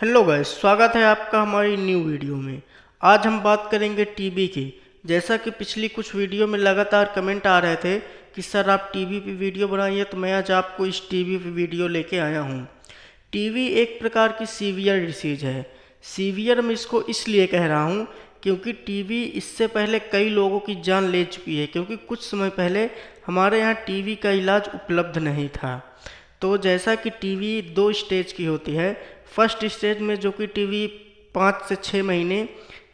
Hello guys, स्वागत है आपका हमारी न्यू वीडियो में। आज हम बात करेंगे टीवी की। जैसा कि पिछली कुछ वीडियो में लगातार कमेंट आ रहे थे कि सर आप टीवी पे वीडियो बनाइए, तो मैं आज आपको इस टीवी पे वीडियो लेके आया हूँ। टीवी एक प्रकार की सीवियर डिसीज है। सीवियर मैं इसको इसलिए कह रहा हूँ क्योंकि टीवी इससे पहले कई लोगों की जान ले चुकी है, क्योंकि कुछ समय पहले हमारे यहाँ टीवी का इलाज उपलब्ध नहीं था। तो जैसा कि टीवी दो स्टेज की होती है। फर्स्ट स्टेज में जो कि टीवी 5 से 6 महीने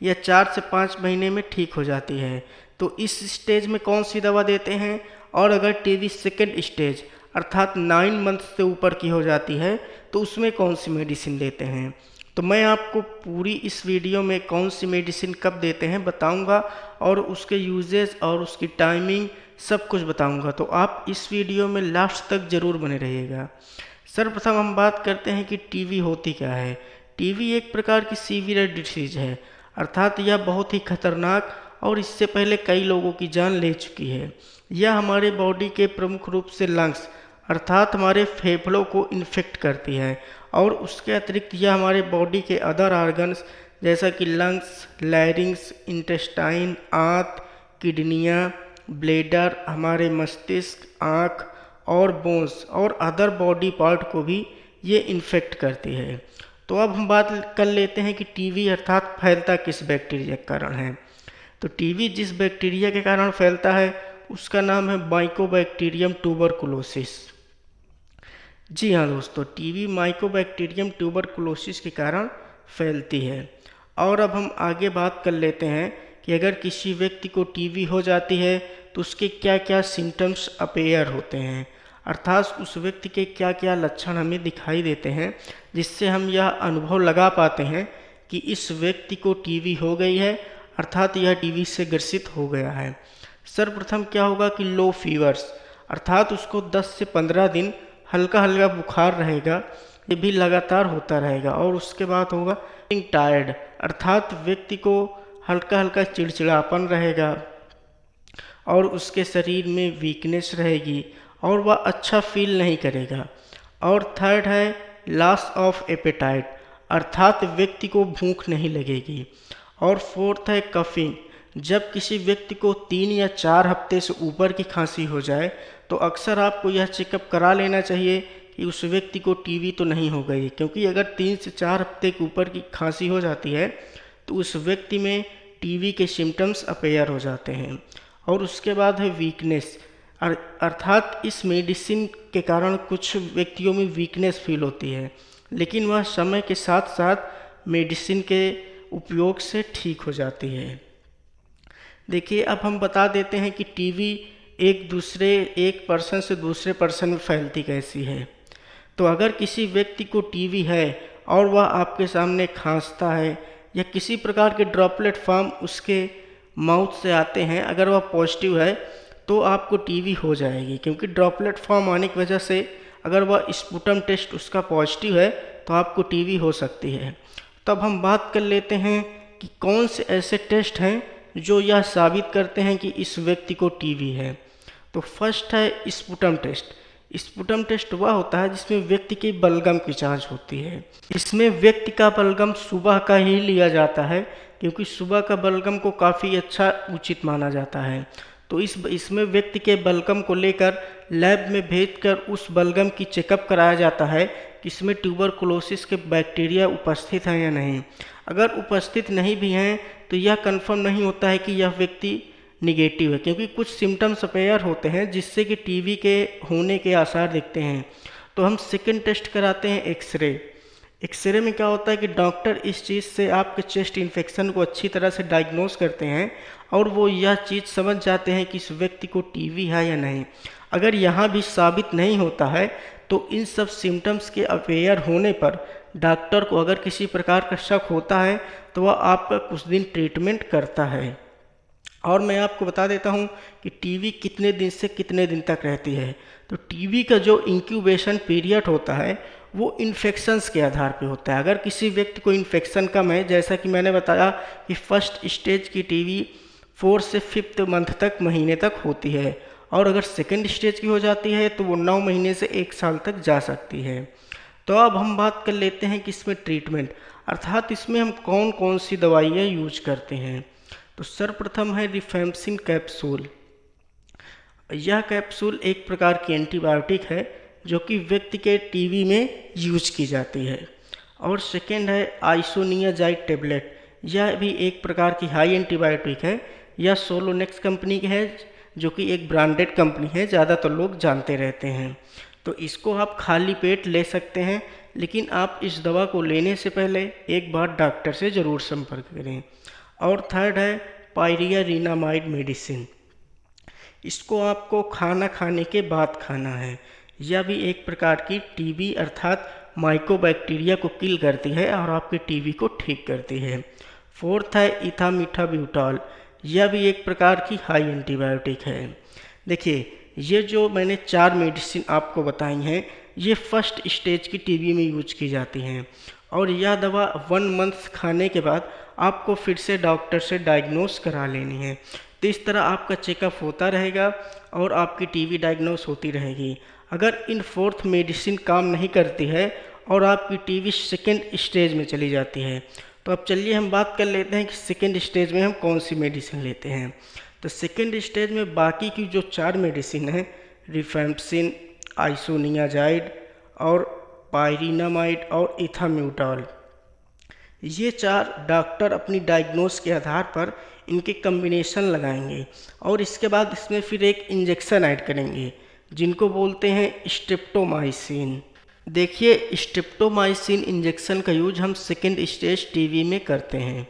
या 4 से 5 महीने में ठीक हो जाती है, तो इस स्टेज में कौन सी दवा देते हैं। और अगर टीवी सेकेंड स्टेज अर्थात 9 मंथ से ऊपर की हो जाती है, तो उसमें कौन सी मेडिसिन देते हैं। तो मैं आपको पूरी इस वीडियो में कौन सी मेडिसिन कब देते हैं बताऊंगा, और उसके यूजेस और उसकी टाइमिंग सब कुछ बताऊंगा। तो आप इस वीडियो में लास्ट तक ज़रूर बने रहिएगा। सर्वप्रथम हम बात करते हैं कि टीवी होती क्या है। टीवी एक प्रकार की सीवियर डिसीज है, अर्थात यह बहुत ही खतरनाक और इससे पहले कई लोगों की जान ले चुकी है। यह हमारे बॉडी के प्रमुख रूप से लंग्स अर्थात हमारे फेफड़ों को इन्फेक्ट करती है, और उसके अतिरिक्त यह हमारे बॉडी के अदर ऑर्गन्स जैसा कि लंग्स, लैरिंग्स, इंटेस्टाइन, आंत, किडनियाँ, ब्लेडर, हमारे मस्तिष्क, आँख और बोन्स और अदर बॉडी पार्ट को भी ये इन्फेक्ट करती है। तो अब हम बात कर लेते हैं कि टीवी अर्थात फैलता किस बैक्टीरिया के कारण है। तो टीवी जिस बैक्टीरिया के कारण फैलता है उसका नाम है माइकोबैक्टीरियम ट्यूबरकुलोसिस। जी हाँ दोस्तों, टीवी माइकोबैक्टीरियम ट्यूबरकुलोसिस के कारण फैलती है। और अब हम आगे बात कर लेते हैं कि अगर किसी व्यक्ति को टीवी हो जाती है तो उसके क्या क्या सिम्टम्स अपेयर होते हैं, अर्थात उस व्यक्ति के क्या क्या लक्षण हमें दिखाई देते हैं, जिससे हम यह अनुभव लगा पाते हैं कि इस व्यक्ति को टीवी हो गई है, अर्थात यह टीवी से ग्रसित हो गया है। सर्वप्रथम क्या होगा कि लो फीवर्स, अर्थात उसको 10 से 15 दिन हल्का हल्का बुखार रहेगा, ये भी लगातार होता रहेगा। और उसके बाद होगा टायर्ड, अर्थात व्यक्ति को हल्का हल्का चिड़चिड़ापन रहेगा और उसके शरीर में वीकनेस रहेगी और वह अच्छा फील नहीं करेगा। और थर्ड है लॉस ऑफ एपेटाइट, अर्थात व्यक्ति को भूख नहीं लगेगी। और फोर्थ है कफिंग, जब किसी व्यक्ति को 3 या 4 हफ्ते से ऊपर की खांसी हो जाए तो अक्सर आपको यह चेकअप करा लेना चाहिए कि उस व्यक्ति को टीवी तो नहीं हो गई, क्योंकि अगर 3 से 4 हफ्ते के ऊपर की खांसी हो जाती है तो उस व्यक्ति में टीवी के सिम्टम्स अपेयर हो जाते हैं। और उसके बाद है वीकनेस, अर्थात इस मेडिसिन के कारण कुछ व्यक्तियों में वीकनेस फील होती है, लेकिन वह समय के साथ साथ मेडिसिन के उपयोग से ठीक हो जाती है। देखिए, अब हम बता देते हैं कि टीवी एक पर्सन से दूसरे पर्सन में फैलती कैसी है। तो अगर किसी व्यक्ति को टीवी है और वह आपके सामने खांसता है या किसी प्रकार के ड्रॉपलेट फॉर्म उसके माउथ से आते हैं, अगर वह पॉजिटिव है तो आपको टीवी हो जाएगी, क्योंकि ड्रॉपलेट फॉर्म आने की वजह से अगर वह स्पुटम टेस्ट उसका पॉजिटिव है तो आपको टीवी हो सकती है। तब हम बात कर लेते हैं कि कौन से ऐसे टेस्ट हैं जो यह साबित करते हैं कि इस व्यक्ति को टीवी है। तो फर्स्ट है स्पुटम टेस्ट। स्पुटम टेस्ट वह होता है जिसमें व्यक्ति की बलगम की जांच होती है। इसमें व्यक्ति का बलगम सुबह का ही लिया जाता है, क्योंकि सुबह का बलगम को काफ़ी अच्छा उचित माना जाता है। तो इसमें व्यक्ति के बलगम को लेकर लैब में भेजकर उस बलगम की चेकअप कराया जाता है कि इसमें ट्यूबरकुलोसिस के बैक्टीरिया उपस्थित हैं या नहीं। अगर उपस्थित नहीं भी हैं तो यह कंफर्म नहीं होता है कि यह व्यक्ति निगेटिव है, क्योंकि कुछ सिम्टम्स अपेयर होते हैं जिससे कि टीवी के होने के आसार दिखते हैं। तो हम सेकेंड टेस्ट कराते हैं एक्सरे। एक्सरे में क्या होता है कि डॉक्टर इस चीज़ से आपके चेस्ट इन्फेक्शन को अच्छी तरह से डायग्नोस करते हैं और वो यह चीज़ समझ जाते हैं कि इस व्यक्ति को टीवी है या नहीं। अगर यहाँ भी साबित नहीं होता है तो इन सब सिम्टम्स के अपेयर होने पर डॉक्टर को अगर किसी प्रकार का शक होता है तो वह आपका कुछ दिन ट्रीटमेंट करता है। और मैं आपको बता देता हूँ कि टीवी कितने दिन से कितने दिन तक रहती है। तो टीवी का जो इंक्यूबेशन पीरियड होता है वो इन्फेक्शंस के आधार पे होता है। अगर किसी व्यक्ति को इन्फेक्शन कम है, जैसा कि मैंने बताया कि फर्स्ट स्टेज की टीवी 4 से 5th मंथ तक, महीने तक होती है, और अगर सेकेंड स्टेज की हो जाती है तो वो 9 महीने से 1 साल तक जा सकती है। तो अब हम बात कर लेते हैं कि इसमें ट्रीटमेंट अर्थात इसमें हम कौन कौन सी दवाइयाँ यूज करते हैं। तो सर्वप्रथम है रिफैम्पसिन कैप्सूल। यह कैप्सूल एक प्रकार की एंटीबायोटिक है जो कि व्यक्ति के टीबी में यूज की जाती है। और सेकेंड है आइसोनियाजाइड टेबलेट। यह भी एक प्रकार की हाई एंटीबायोटिक है। यह सोलोनेक्स कंपनी की है जो कि एक ब्रांडेड कंपनी है, ज़्यादातर लोग जानते रहते हैं। तो इसको आप खाली पेट ले सकते हैं, लेकिन आप इस दवा को लेने से पहले एक बार डॉक्टर से ज़रूर संपर्क करें। और थर्ड है पायरियारिनामाइड मेडिसिन। इसको आपको खाना खाने के बाद खाना है। यह भी एक प्रकार की टीबी अर्थात माइकोबैक्टीरिया को किल करती है और आपके टीबी को ठीक करती है। फोर्थ है इथामीथाब्यूटॉल। यह भी एक प्रकार की हाई एंटीबायोटिक है। देखिए, ये जो मैंने 4 मेडिसिन आपको बताई हैं, ये फर्स्ट स्टेज की टीबी में यूज की जाती हैं और यह दवा 1 मंथ खाने के बाद आपको फिर से डॉक्टर से डायग्नोस करा लेनी है। तो इस तरह आपका चेकअप होता रहेगा और आपकी टीबी डायग्नोस होती रहेगी। अगर इन फोर्थ मेडिसिन काम नहीं करती है और आपकी टीबी सेकेंड स्टेज में चली जाती है, तो अब चलिए हम बात कर लेते हैं कि सेकेंड स्टेज में हम कौन सी मेडिसिन लेते हैं। तो सेकेंड स्टेज में बाकी की जो 4 मेडिसिन हैं, रिफैम्पसिन, आइसोनियाजाइड और पायरिनामाइड और इथाम्यूटॉल, ये 4 डॉक्टर अपनी डायग्नोस के आधार पर इनके कम्बिनेशन लगाएंगे और इसके बाद इसमें फिर एक इंजेक्शन ऐड करेंगे जिनको बोलते हैं स्ट्रेप्टोमाइसिन। देखिए, स्ट्रेप्टोमाइसिन इंजेक्शन का यूज हम सेकेंड स्टेज टीबी में करते हैं।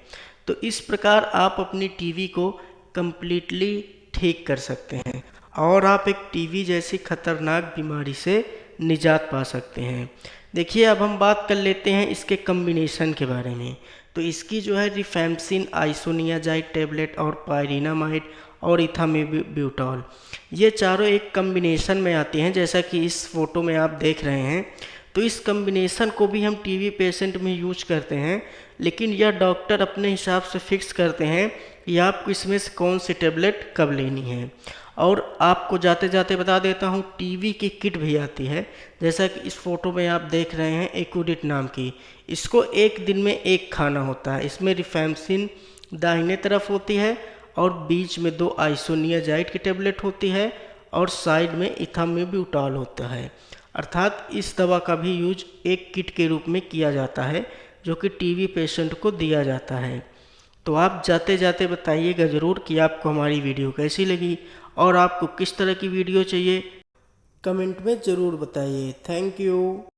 तो इस प्रकार आप अपनी टीबी को कम्प्लीटली ठीक कर सकते हैं और आप एक टीबी जैसी खतरनाक बीमारी से निजात पा सकते हैं। देखिए, अब हम बात कर लेते हैं इसके कम्बिनेशन के बारे में। तो इसकी जो है रिफैम्पसिन, आइसोनियाजाइड टेबलेट और पायरिनामाइड और इथामीब्यूटॉल, ये चारों एक कम्बिनेशन में आती हैं जैसा कि इस फोटो में आप देख रहे हैं। तो इस कम्बिनेशन को भी हम टीबी पेशेंट में यूज करते हैं, लेकिन यह डॉक्टर अपने हिसाब से फिक्स करते हैं कि आपको इसमें से कौन सी टेबलेट कब लेनी है। और आपको जाते जाते बता देता हूँ, टीबी की किट भी आती है जैसा कि इस फोटो में आप देख रहे हैं, एक्यूडिट नाम की। इसको एक दिन में एक खाना होता है। इसमें रिफैम्पसिन दाहिने तरफ होती है और बीच में 2 आइसोनियाजाइड की टेबलेट होती है और साइड में इथामीब्यूटॉल होता है। अर्थात इस दवा का भी यूज एक किट के रूप में किया जाता है जो कि टीबी पेशेंट को दिया जाता है। तो आप जाते जाते बताइएगा ज़रूर कि आपको हमारी वीडियो कैसी लगी और आपको किस तरह की वीडियो चाहिए, कमेंट में ज़रूर बताइए। Thank you.